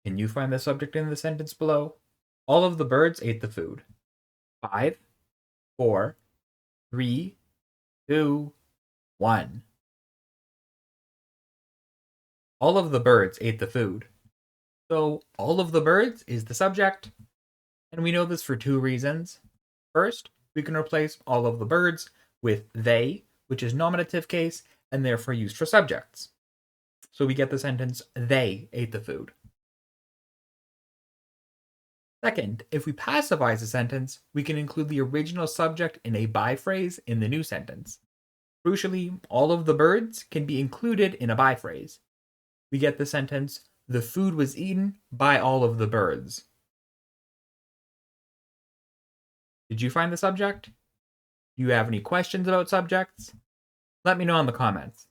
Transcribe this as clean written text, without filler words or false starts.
Can you find the subject in the sentence below? All of the birds ate the food. 5, 4, 3, 2, 1. All of the birds ate the food. So, all of the birds is the subject, and we know this for two reasons. First, we can replace all of the birds with they, which is nominative case and therefore used for subjects. So we get the sentence, they ate the food. Second, if we passivize a sentence, we can include the original subject in a by phrase in the new sentence. Crucially, all of the birds can be included in a by phrase. We get the sentence, the food was eaten by all of the birds. Did you find the subject? Do you have any questions about subjects? Let me know in the comments.